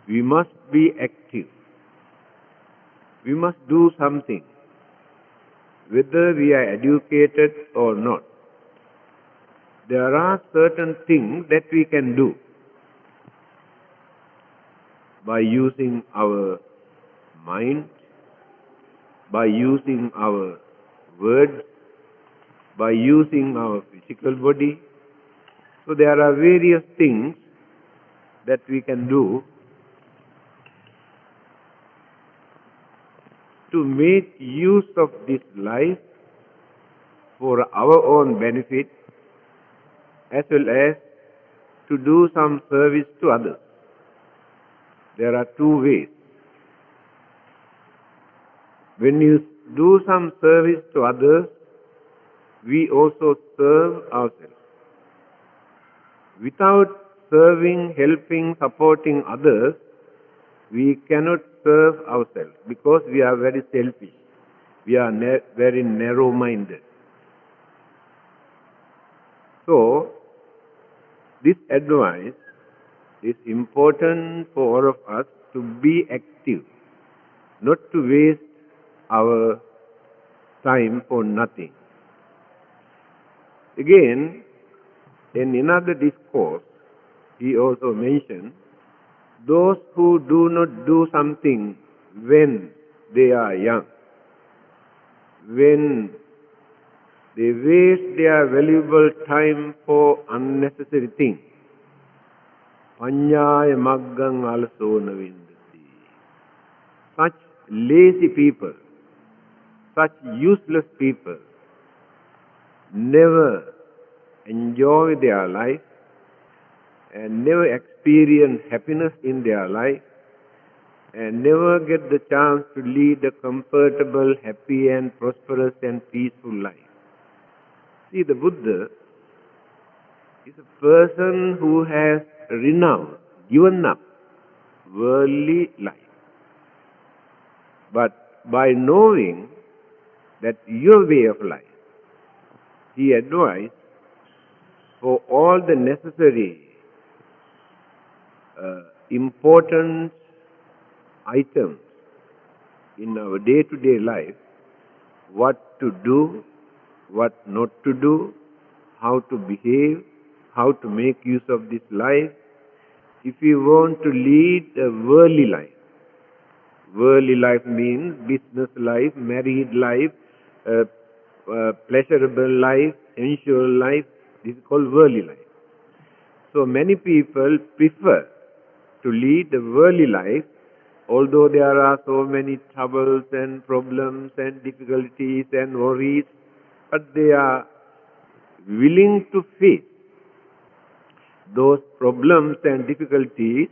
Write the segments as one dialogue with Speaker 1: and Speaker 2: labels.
Speaker 1: we must be active. We must do something, whether we are educated or not. There are certain things that we can do by using our mind, by using our words, by using our physical body. So there are various things that we can do to make use of this life for our own benefit, as well as to do some service to others. There are two ways. When you do some service to others, we also serve ourselves. Without serving, helping, supporting others, we cannot serve ourselves because we are very selfish. We are very narrow-minded. So, this advice is important for all of us to be active, not to waste our time for nothing. Again, in another discourse, he also mentioned, those who do not do something when they are young, when they waste their valuable time for unnecessary things, paññāya maggaṃ alaso na vindati. Such lazy people, such useless people, never enjoy their life and never experience happiness in their life and never get the chance to lead a comfortable, happy and prosperous and peaceful life. See, the Buddha is a person who has renounced, given up worldly life. But by knowing that your way of life, he advised for all the necessary important items in our day-to-day life, what to do, what not to do, how to behave, how to make use of this life. If you want to lead a worldly life means business life, married life, pleasurable life, sensual life, this is called worldly life. So many people prefer to lead the worldly life, although there are so many troubles and problems and difficulties and worries, but they are willing to face those problems and difficulties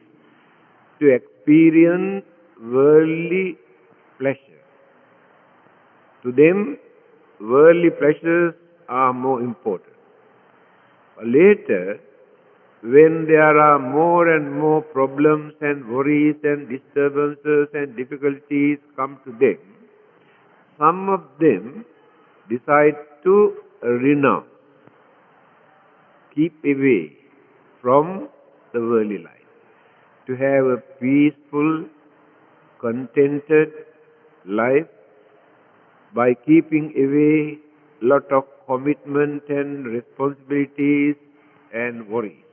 Speaker 1: to experience worldly pleasure. To them, worldly pleasures are more important. Later, when there are more and more problems and worries and disturbances and difficulties come to them, some of them decide to renounce, keep away from the worldly life, to have a peaceful, contented life by keeping away lot of commitment and responsibilities and worries.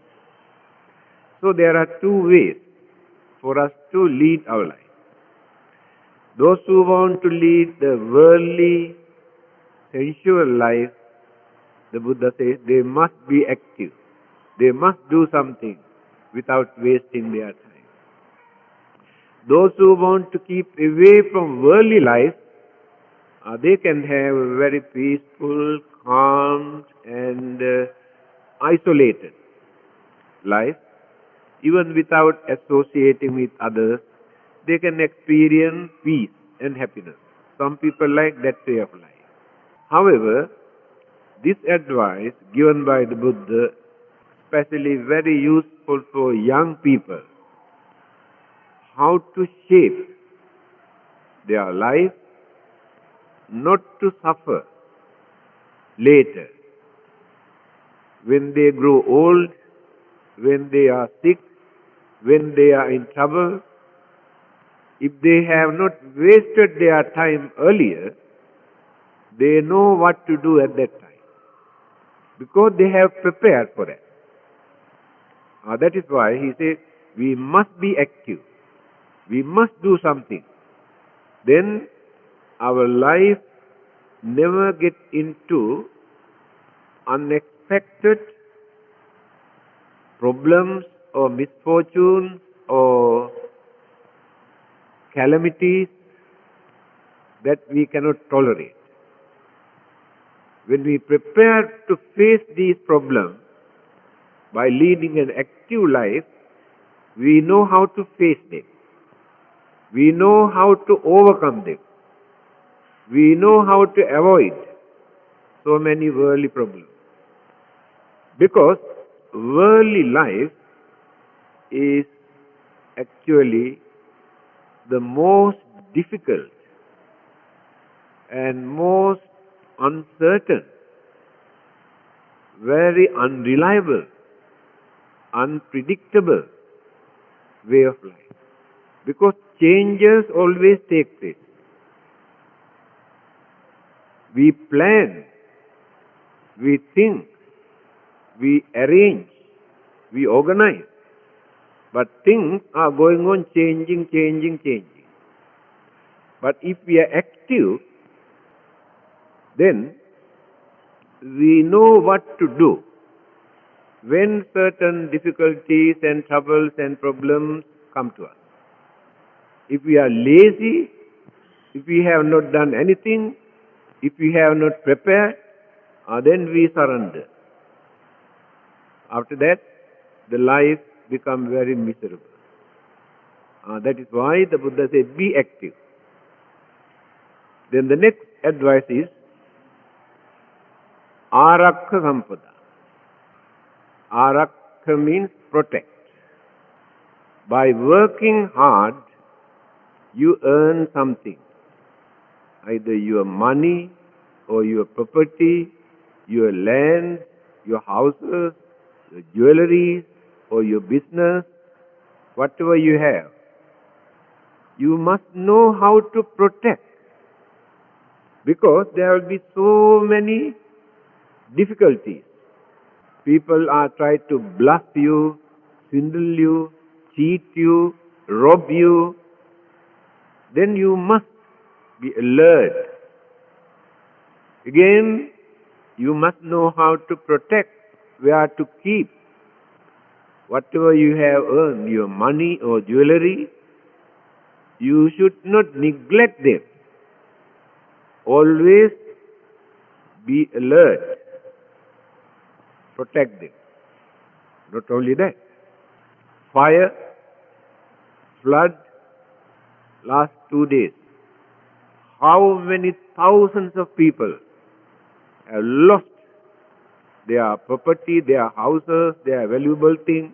Speaker 1: So there are two ways for us to lead our life. Those who want to lead the worldly, sensual life, the Buddha says they must be active. They must do something without wasting their time. Those who want to keep away from worldly life, they can have a very peaceful, calm and isolated life. Even without associating with others, they can experience peace and happiness. Some people like that way of life. However, this advice given by the Buddha, especially very useful for young people, how to shape their life not to suffer later. When they grow old, when they are sick, when they are in trouble, If they have not wasted their time earlier, they know what to do at that time, because they have prepared for that. That is why he says, we must be active. We must do something. Then our life never gets into unexpected problems or misfortunes or calamities that we cannot tolerate. When we prepare to face these problems by leading an active life, we know how to face them. We know how to overcome them. We know how to avoid so many worldly problems. Because worldly life is actually the most difficult and most uncertain, very unreliable, unpredictable way of life. Because changes always take place. We plan, we think, we arrange, we organize, but things are going on changing. But if we are active, then we know what to do when certain difficulties and troubles and problems come to us. If we are lazy, if we have not done anything, if we have not prepared, then we surrender. After that, the life becomes very miserable. That is why the Buddha said, be active. Then the next advice is, Arakha Sampada. Arakha means protect. By working hard, you earn something. Either your money or your property, your land, your houses, your jewelry or your business, whatever you have. You must know how to protect, because there will be so many difficulties. People are trying to bluff you, swindle you, cheat you, rob you. Then you must be alert. Again, you must know how to protect, where to keep whatever you have earned, your money or jewelry. You should not neglect them. Always be alert. Protect them. Not only that, fire, flood, last 2 days. How many thousands of people have lost their property, their houses, their valuable things,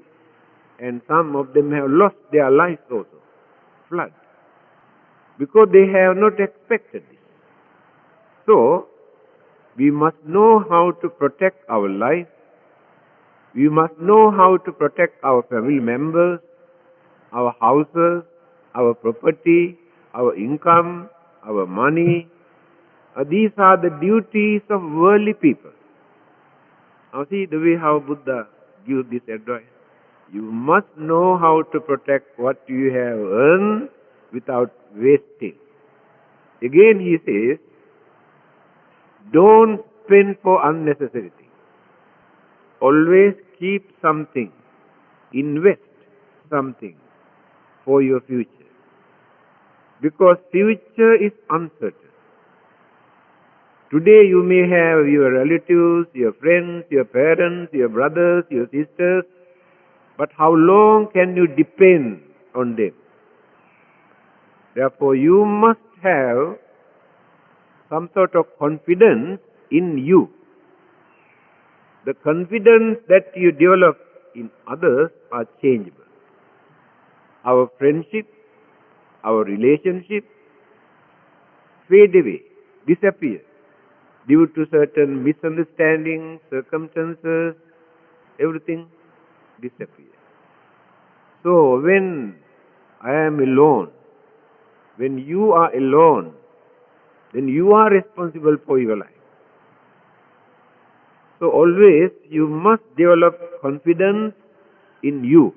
Speaker 1: and some of them have lost their lives also. Flood. Because they have not expected this. So, we must know how to protect our life. We must know how to protect our family members, our houses, our property, our income, our money. These are the duties of worldly people. Now see the way how Buddha gives this advice. You must know how to protect what you have earned without wasting. Again he says, don't spend for unnecessary things. Always keep something, invest something for your future. Because future is uncertain. Today you may have your relatives, your friends, your parents, your brothers, your sisters, but how long can you depend on them? Therefore you must have some sort of confidence in you. The confidence that you develop in others are changeable. Our friendship, our relationship fade away, disappear due to certain misunderstandings, circumstances, everything disappears. So when I am alone, when you are alone, then you are responsible for your life. So always you must develop confidence in you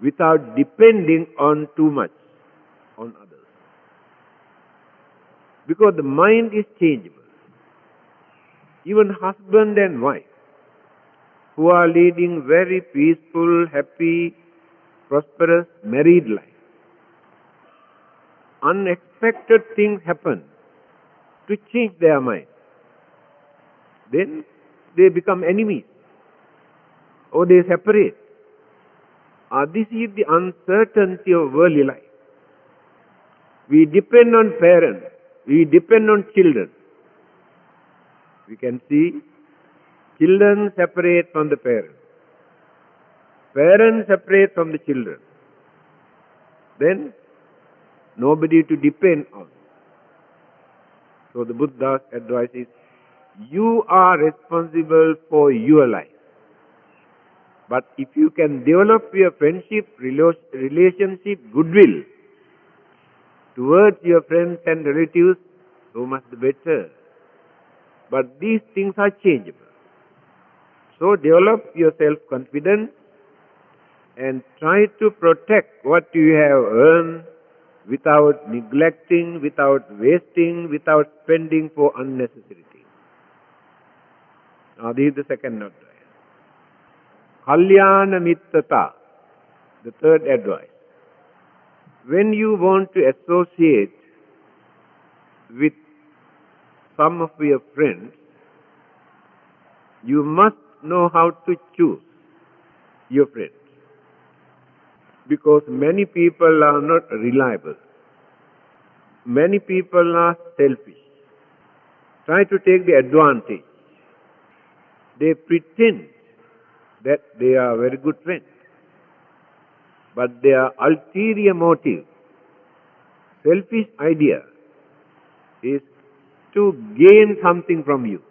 Speaker 1: without depending on too much on others. Because the mind is changeable. Even husband and wife who are leading very peaceful, happy, prosperous married life, unexpected things happen to change their mind. Then they become enemies or they separate. This is the uncertainty of worldly life. We depend on parents. We depend on children. We can see children separate from the parents. Parents separate from the children. Then nobody to depend on. So the Buddha's advice is, you are responsible for your life. But if you can develop your friendship, relationship, goodwill towards your friends and relatives, so much the better. But these things are changeable. So develop your self-confidence and try to protect what you have earned without neglecting, without wasting, without spending for unnecessary things. Now this is the second advice. Kalyana mittata, the third advice. When you want to associate with some of your friends, you must know how to choose your friends. Because many people are not reliable. Many people are selfish. Try to take the advantage. They pretend that they are very good friends. But their ulterior motive, selfish idea, is to gain something from you.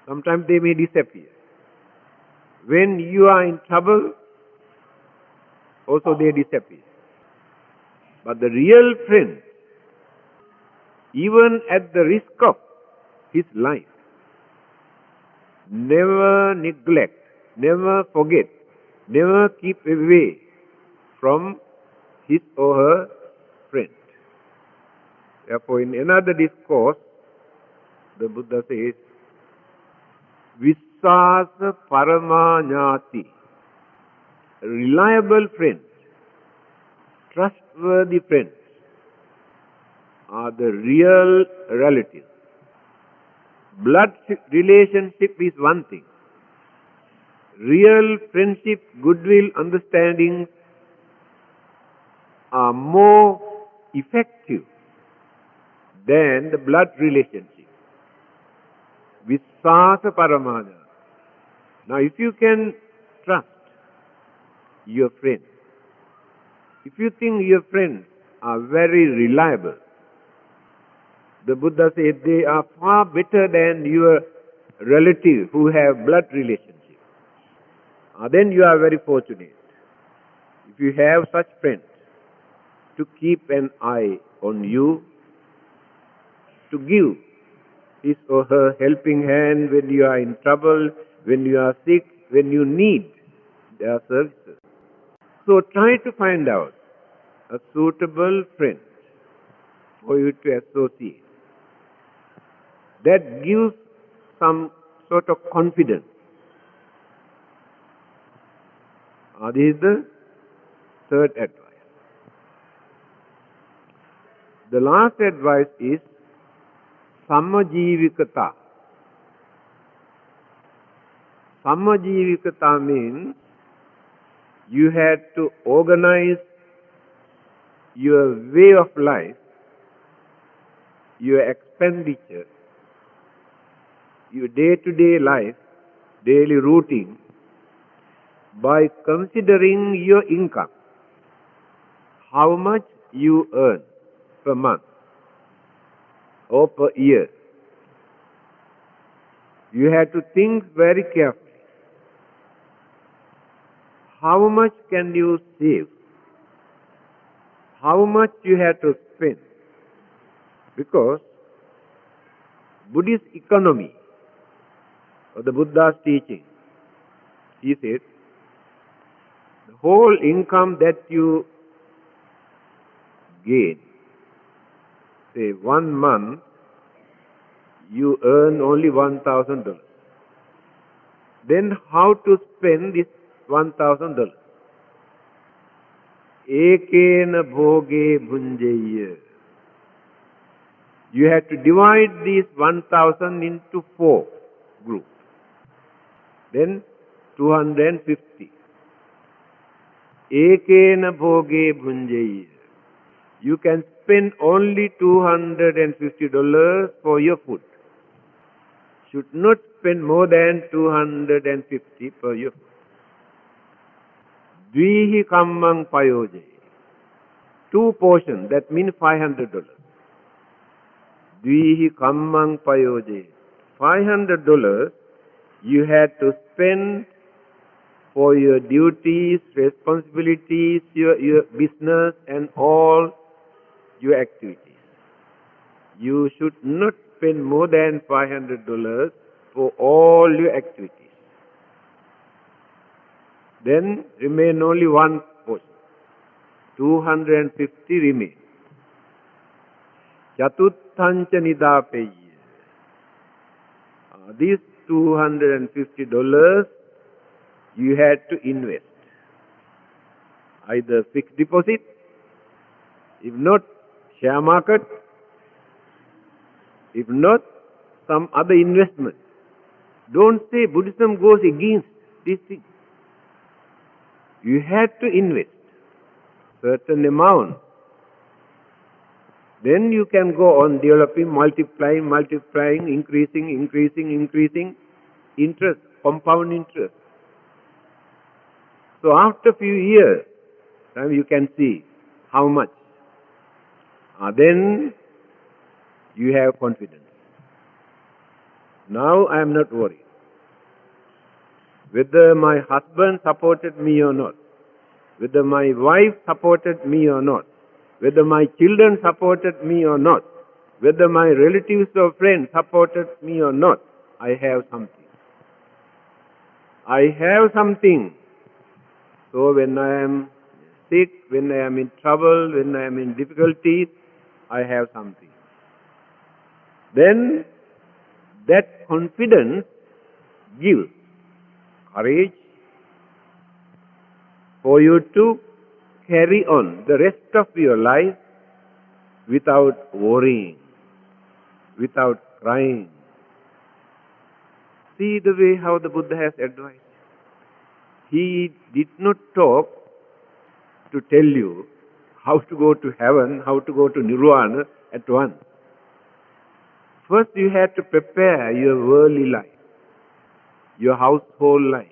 Speaker 1: Sometimes they may disappear. When you are in trouble, also they disappear. But the real friend, even at the risk of his life, never neglect, never forget, never keep away from his or her friend. Therefore, in another discourse, the Buddha says, Vissasa Paramanyati, reliable friends, trustworthy friends, are the real relatives. Blood relationship is one thing. Real friendship, goodwill, understanding are more effective than the blood relationship. Vissasa Paramana. Now if you can trust your friends, if you think your friends are very reliable, the Buddha said they are far better than your relatives who have blood relationship. Then you are very fortunate. If you have such friends to keep an eye on you, to give his or her helping hand when you are in trouble, when you are sick, when you need their services. So try to find out a suitable friend for you to associate. That gives some sort of confidence. This is the third advice. The last advice is Sammajivikata. Sammajivikata means you had to organize your way of life, your expenditure, your day-to-day life, daily routine, by considering your income, how much you earn per month or per year. You have to think very carefully. How much can you save? how much you have to spend. Because Buddhist economy, or the Buddha's teaching, he said, the whole income that you gain, say 1 month, you earn only $1,000. Then how to spend this $1,000? Ekena bhoge bhunjaya. You have to divide these 1,000 into 4 groups. Then 250. Ekena bhoge bhunjaya. You can spend only $250 for your food. Should not spend more than 250 per your food. Dvihi kammang payoje. 2 portions, that means $500. Dvihi kammang payoje. $500 you had to spend for your duties, responsibilities, your business and all your activities. You should not spend more than $500 for all your activities. Then remain only 1 portion. 250 remain. Chatuttancha nidapeyya. These $250 you had to invest. Either fixed deposit, if not share market, if not some other investment. Don't say Buddhism goes against these things. You had to invest certain amount. Then you can go on developing, multiplying, increasing interest, compound interest. So after few years, time you can see how much. Then you have confidence. Now I am not worried. Whether my husband supported me or not, whether my wife supported me or not, whether my children supported me or not, whether my relatives or friends supported me or not, I have something. I have something. So when I am sick, when I am in trouble, when I am in difficulties, I have something. Then that confidence gives courage for you to carry on the rest of your life without worrying, without crying. See the way how the Buddha has advised. He did not talk to tell you how to go to heaven, how to go to nirvana at once. First you have to prepare your worldly life, your household life.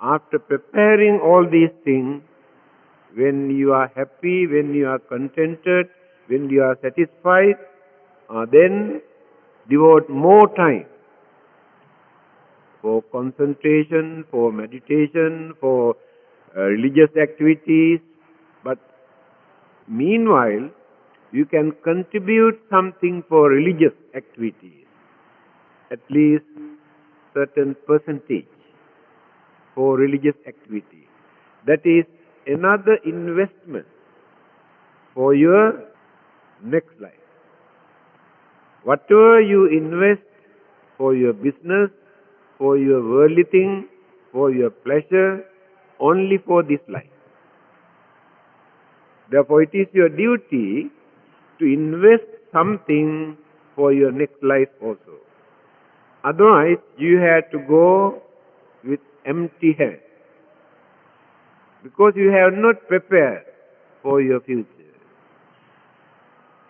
Speaker 1: After preparing all these things, when you are happy, when you are contented, when you are satisfied, then devote more time for concentration, for meditation, for religious activities. But meanwhile, you can contribute something for religious activities, at least certain percentage for religious activity. That is another investment for your next life. Whatever you invest for your business, for your worldly thing, for your pleasure, only for this life. Therefore, it is your duty to invest something for your next life also. Otherwise, you have to go with empty hand, because you have not prepared for your future.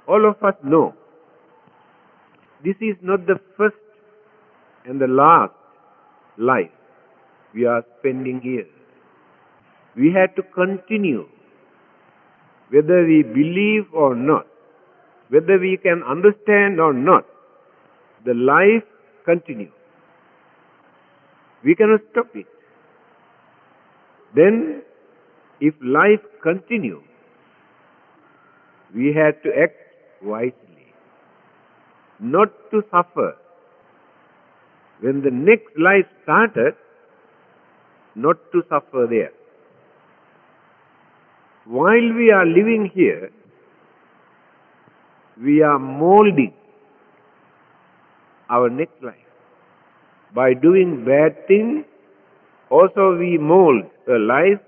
Speaker 1: All of us know this is not the first and the last life we are spending here. We have to continue, whether we believe or not, whether we can understand or not. The life continues. We cannot stop it. Then, if life continues, we had to act wisely, not to suffer. When the next life started, not to suffer there. While we are living here, we are molding our next life. By doing bad things, also we mold a life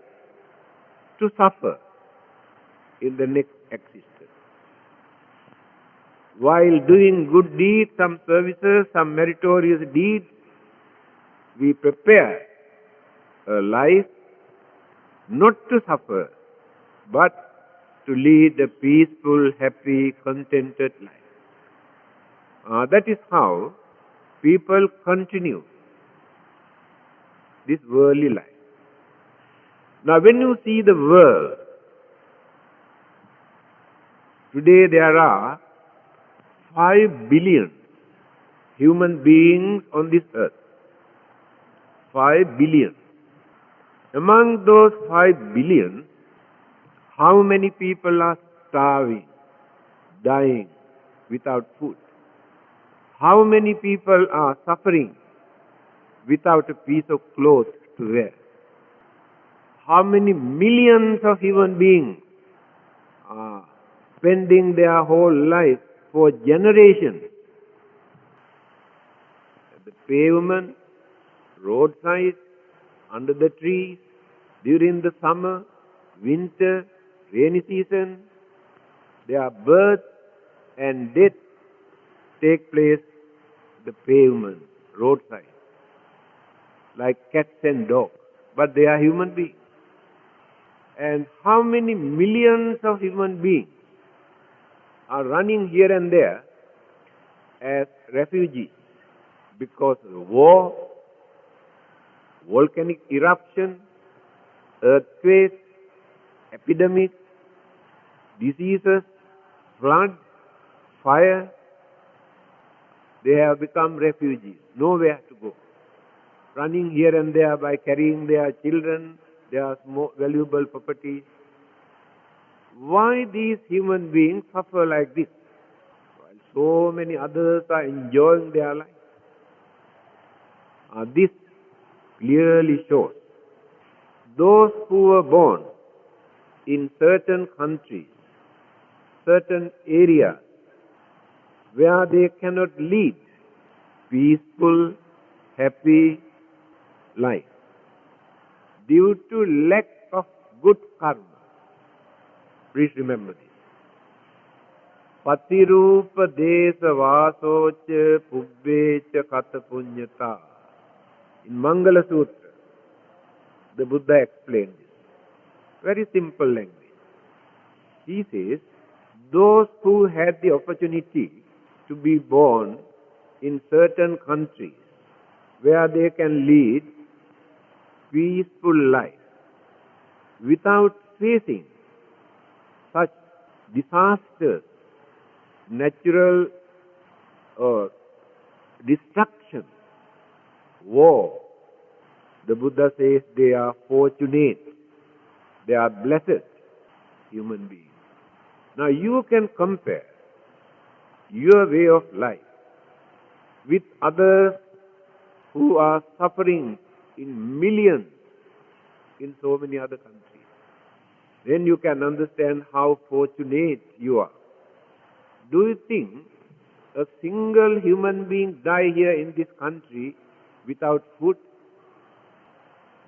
Speaker 1: to suffer in the next existence. While doing good deeds, some services, some meritorious deeds, we prepare a life not to suffer, but to lead a peaceful, happy, contented life. That is how people continue this worldly life. Now, when you see the world, today there are 5 billion human beings on this earth. 5 billion. Among those 5 billion, how many people are starving, dying without food? How many people are suffering without a piece of cloth to wear? How many millions of human beings are spending their whole life for generations at the pavement, roadside, under the trees, during the summer, winter, rainy season? Their birth and death take place at the pavement, roadside, like cats and dogs, but they are human beings. And how many millions of human beings are running here and there as refugees because of war, volcanic eruption, earthquakes, epidemics, diseases, flood, fire. They have become refugees, nowhere to go. Running here and there by carrying their children, their valuable property. Why these human beings suffer like this, while so many others are enjoying their life? This clearly shows those who were born in certain countries, certain areas, where they cannot lead peaceful, happy life due to lack of good karma. Please remember this. Patirupa desa vasocha pubbecha kata punyata. In Mangala Sutra, the Buddha explained this. Very simple language. He says, those who had the opportunity to be born in certain countries where they can lead peaceful life without facing such disasters, natural or destruction, war, the Buddha says they are fortunate, they are blessed human beings. Now you can compare your way of life with others who are suffering in millions in so many other countries. Then you can understand how fortunate you are. Do you think a single human being die here in this country without food?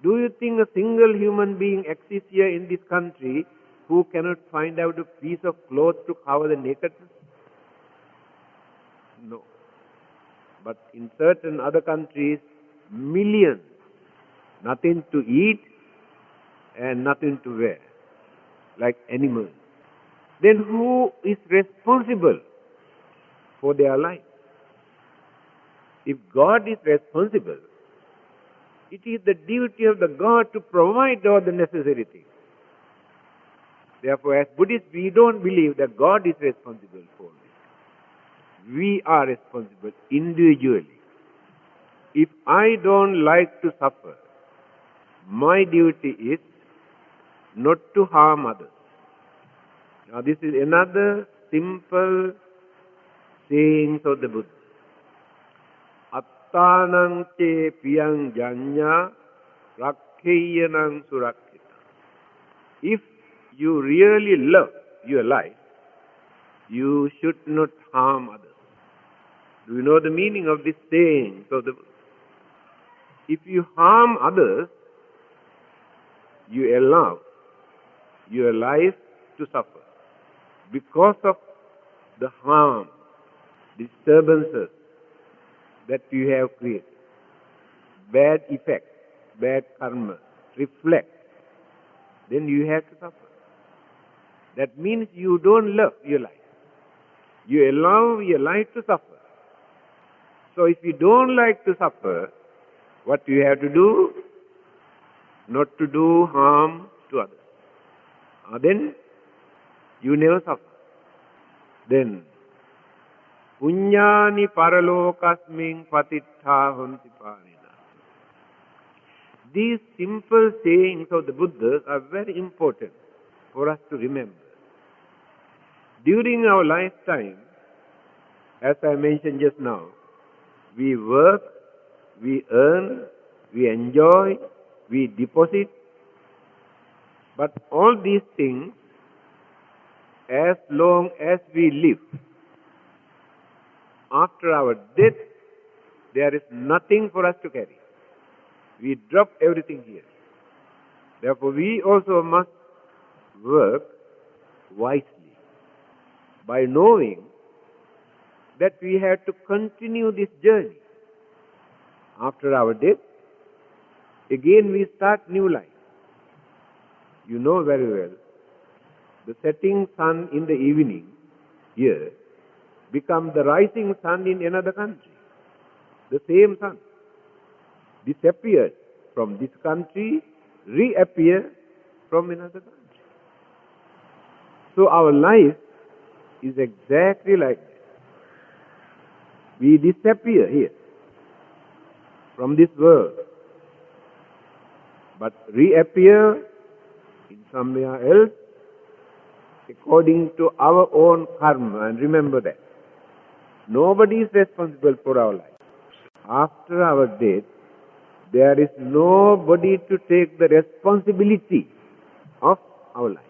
Speaker 1: Do you think a single human being exists here in this country who cannot find out a piece of cloth to cover the nakedness? No. But in certain other countries, millions, nothing to eat and nothing to wear, like animals. Then who is responsible for their life? If God is responsible, it is the duty of the God to provide all the necessary things. Therefore, as Buddhists, we don't believe that God is responsible for this. We are responsible individually. If I don't like to suffer, my duty is not to harm others. Now this is another simple saying of the Buddha. Attanang che piyang janya rakkheyanang surakkita. If you really love your life, you should not harm others. Do you know the meaning of this saying? So if you harm others, you allow your life to suffer because of the harm, disturbances that you have created. Bad effect, bad karma, reflect. Then you have to suffer. That means you don't love your life. You allow your life to suffer. So if you don't like to suffer, what you have to do? Not to do harm to others. Then you never suffer. Then punyani paralokasming patittha honti parina. These simple sayings of the Buddhas are very important for us to remember. During our lifetime, as I mentioned just now, we work, we earn, we enjoy, we deposit. But all these things, as long as we live, after our death, there is nothing for us to carry. We drop everything here. Therefore, we also must work wisely by knowing that we have to continue this journey. After our death, again we start new life. You know very well, the setting sun in the evening here becomes the rising sun in another country. The same sun disappeared from this country, reappear from another country. So our life is exactly like that. We disappear here from this world, but reappear in somewhere else according to our own karma. And remember that. Nobody is responsible for our life. After our death, there is nobody to take the responsibility of our life.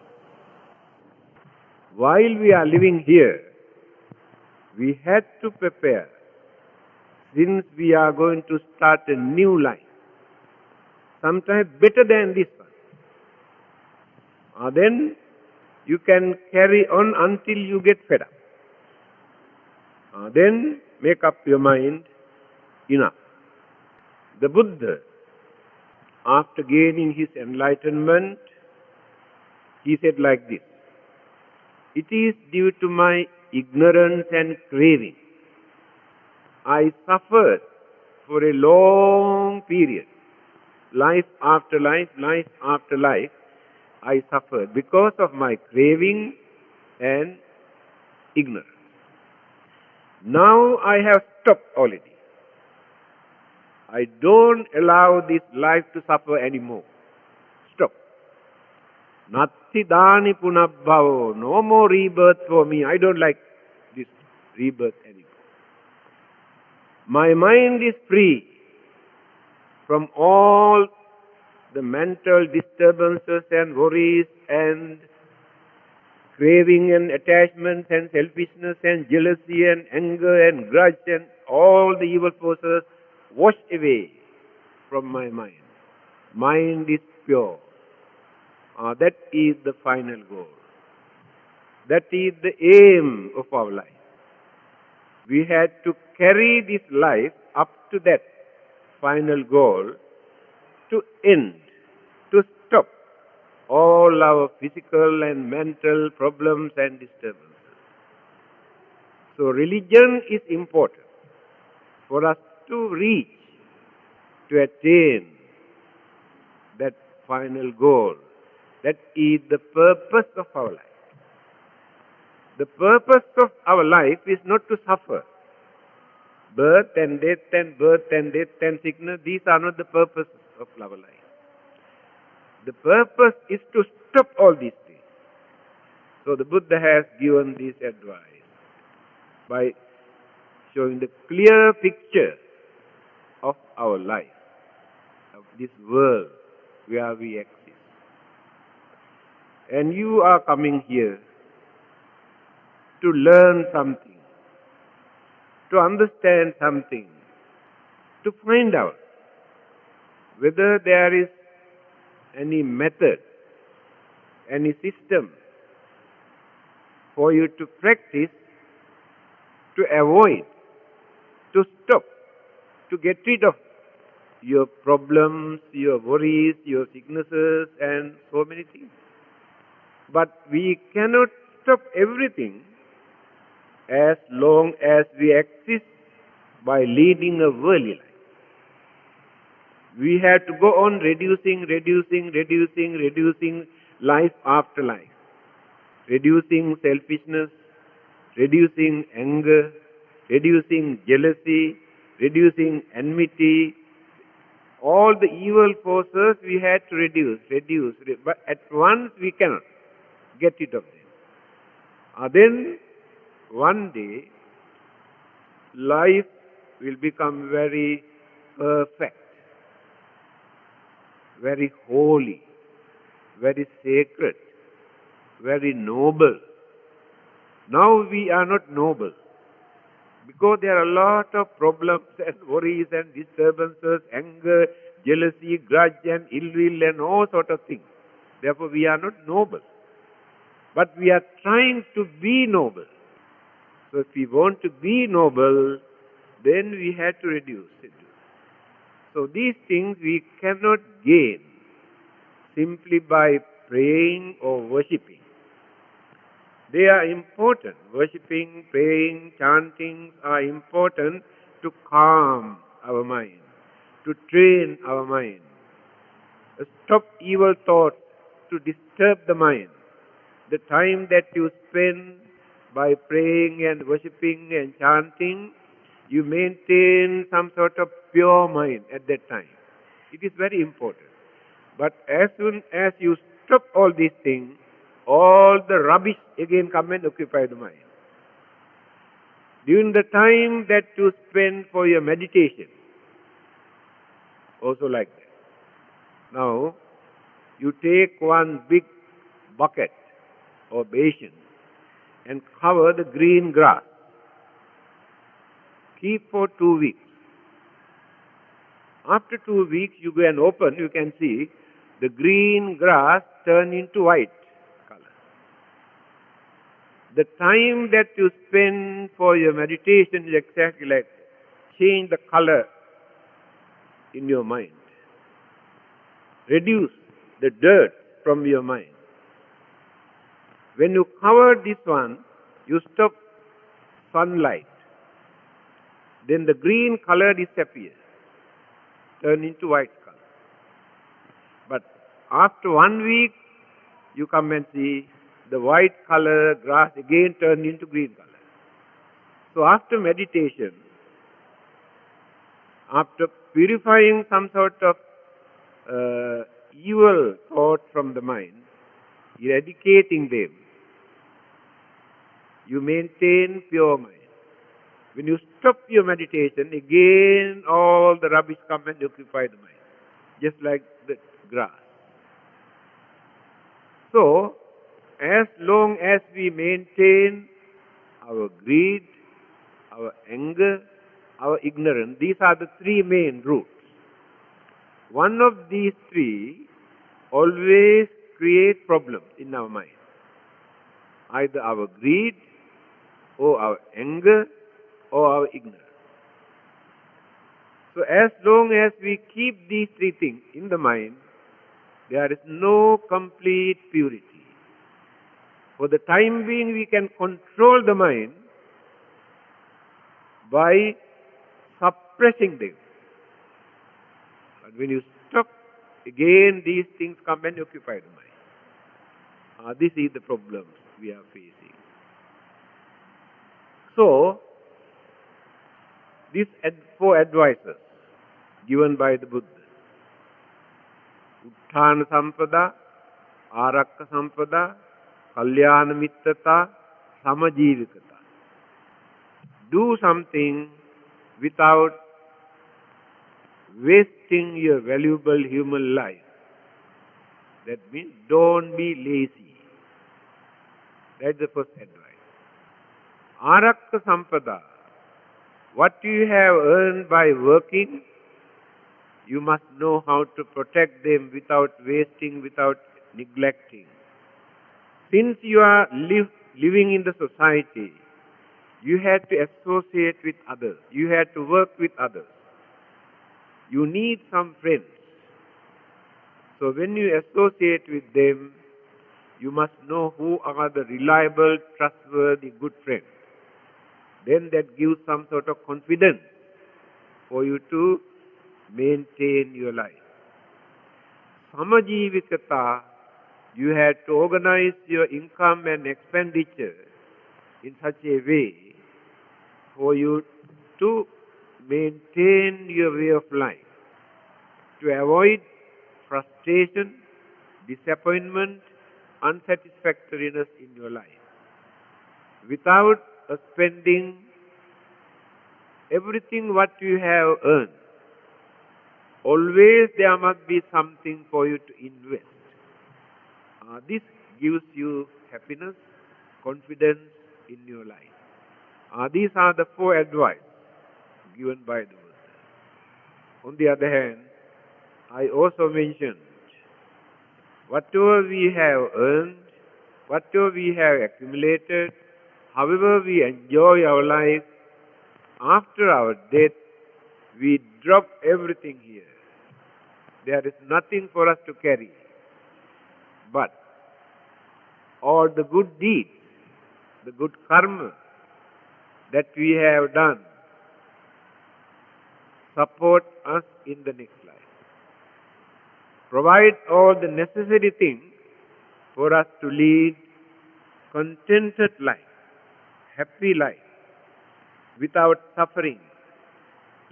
Speaker 1: While we are living here, we had to prepare, since we are going to start a new life, sometimes better than this one. Then you can carry on until you get fed up. Then make up your mind, enough. The Buddha, after gaining his enlightenment, he said like this: it is due to my ignorance and craving. I suffered for a long period. Life after life, life after life, I suffered because of my craving and ignorance. Now I have stopped already. I don't allow this life to suffer anymore. Stop. Natti dani punabbhavo. No more rebirth for me. I don't like this rebirth anymore. My mind is free from all the mental disturbances and worries and craving and attachments and selfishness and jealousy and anger and grudge and all the evil forces washed away from my mind. Mind is pure. That is the final goal. That is the aim of our life. We had to carry this life up to that final goal, to end, to stop all our physical and mental problems and disturbances. So religion is important for us to reach, to attain that final goal. That is the purpose of our life. The purpose of our life is not to suffer. Birth and death and birth and death and sickness, these are not the purpose of our life. The purpose is to stop all these things. So the Buddha has given this advice by showing the clear picture of our life, of this world where we exist. And you are coming here to learn something, to understand something, to find out whether there is any method, any system for you to practice, to avoid, to stop, to get rid of your problems, your worries, your sicknesses, and so many things. But we cannot stop everything as long as we exist by leading a worldly life. We have to go on reducing life after life. Reducing selfishness, reducing anger, reducing jealousy, reducing enmity. All the evil forces we had to reduce. But at once we cannot get rid of them. Then one day life will become very perfect, very holy, very sacred, very noble. Now we are not noble because there are a lot of problems and worries and disturbances, anger, jealousy, grudge and ill will and all sort of things. Therefore we are not noble. But we are trying to be noble. So if we want to be noble, then we have to reduce it. So these things we cannot gain simply by praying or worshipping. They are important. Worshipping, praying, chanting are important to calm our mind, to train our mind, stop evil thoughts, to disturb the mind. The time that you spend by praying and worshipping and chanting, you maintain some sort of pure mind at that time. It is very important. But as soon as you stop all these things, all the rubbish again come and occupy the mind. During the time that you spend for your meditation, also like that. Now, you take one big bucket or basin and cover the green grass. Keep for 2 weeks. After 2 weeks, you go and open, you can see the green grass turn into white color. The time that you spend for your meditation is exactly like change the color in your mind. Reduce the dirt from your mind. When you cover this one, you stop sunlight. Then the green color disappears, turn into white color. But after 1 week, you come and see the white color grass again turn into green color. So after meditation, after purifying some sort of evil thought from the mind, eradicating them, you maintain pure mind. When you stop your meditation, again all the rubbish come and occupy the mind, just like the grass. So, as long as we maintain our greed, our anger, our ignorance, these are the three main roots. One of these three always create problems in our mind. Either our greed, or our anger, or our ignorance. So as long as we keep these three things in the mind, there is no complete purity. For the time being, we can control the mind by suppressing them. But when you stop, again these things come and occupy the mind. This is the problem we are facing. So, these 4 advices given by the Buddha: Utthana Sampada, Arakka Sampada, kalyana mittata, samajivikata. Do something without wasting your valuable human life. That means don't be lazy. That's the first advice. Arakka sampada. What you have earned by working, you must know how to protect them without wasting, without neglecting. Since you are living in the society, you have to associate with others. You have to work with others. You need some friends. So when you associate with them, you must know who are the reliable, trustworthy, good friends. Then that gives some sort of confidence for you to maintain your life. Samajivikata, you have to organize your income and expenditure in such a way for you to maintain your way of life, to avoid frustration, disappointment, unsatisfactoriness in your life. Without spending everything what you have earned, always there must be something for you to invest. This gives you happiness, confidence in your life. These are the 4 advice given by the Buddha. On the other hand, I also mentioned whatever we have earned, whatever we have accumulated, however we enjoy our life, after our death, we drop everything here. There is nothing for us to carry. But all the good deeds, the good karma that we have done, support us in the next life. Provide all the necessary things for us to lead contented life, happy life, without suffering,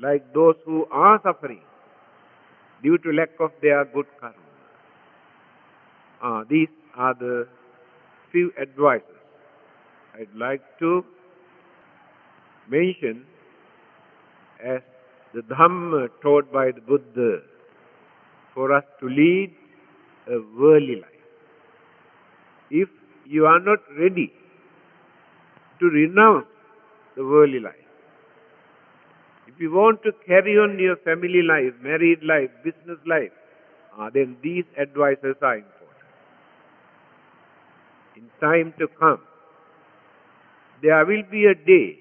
Speaker 1: like those who are suffering due to lack of their good karma. These are the few advices I'd like to mention as the Dhamma taught by the Buddha for us to lead a worldly life. If you are not ready to renounce the worldly life, if you want to carry on your family life, married life, business life, then these advices are important. In time to come, there will be a day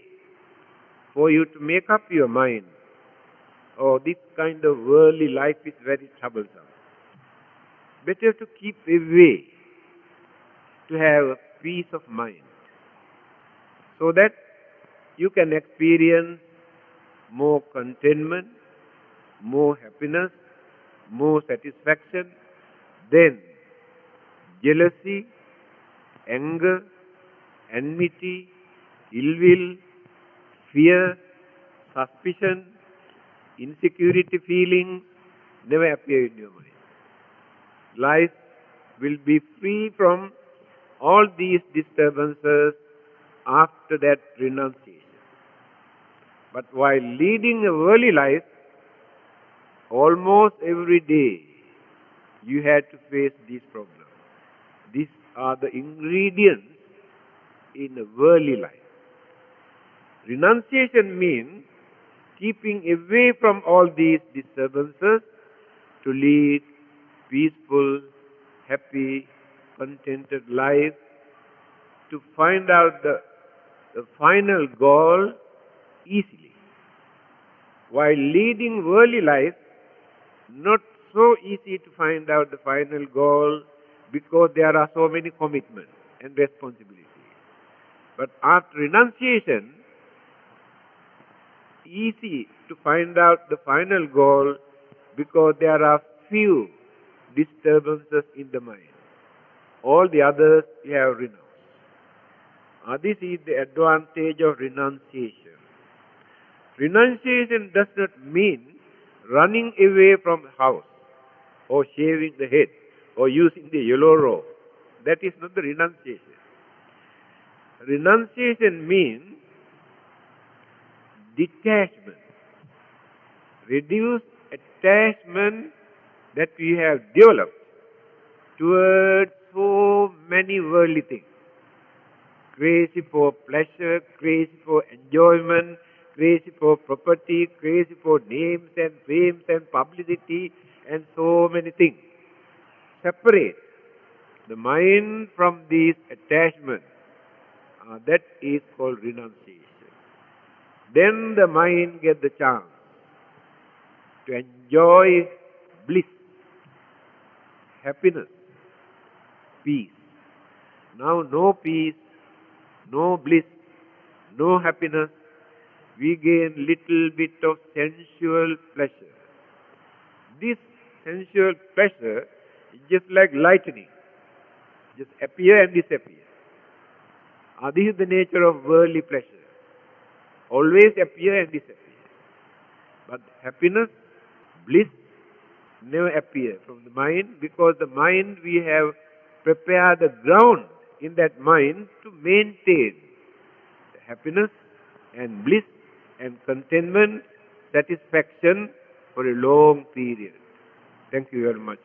Speaker 1: for you to make up your mind, this kind of worldly life is very troublesome. Better to keep away, to have a peace of mind, so that you can experience more contentment, more happiness, more satisfaction. Then jealousy, anger, enmity, ill will, fear, suspicion, insecurity feelings never appear in your mind. Life will be free from all these disturbances after that renunciation. But while leading a worldly life, almost every day you had to face these problems. These are the ingredients in a worldly life. Renunciation means keeping away from all these disturbances to lead peaceful, happy, contented life, to find out the final goal easily. While leading worldly life, not so easy to find out the final goal because there are so many commitments and responsibilities. But after renunciation, easy to find out the final goal because there are few disturbances in the mind. All the others you have renounced. This is the advantage of renunciation. Renunciation does not mean running away from the house or shaving the head or using the yellow robe. That is not the renunciation. Renunciation means detachment. Reduce attachment that we have developed towards so many worldly things. Crazy for pleasure, crazy for enjoyment, crazy for property, crazy for names and fames and publicity and so many things. Separate the mind from these attachments. That is called renunciation. Then the mind gets the chance to enjoy bliss, happiness, peace. Now no peace, no bliss, no happiness. We gain little bit of sensual pleasure. This sensual pleasure is just like lightning. Just appear and disappear. This is the nature of worldly pleasure. Always appear and disappear. But happiness, bliss, never appear from the mind, because the mind, we have prepared the ground in that mind to maintain the happiness and bliss and contentment, satisfaction for a long period. Thank you very much.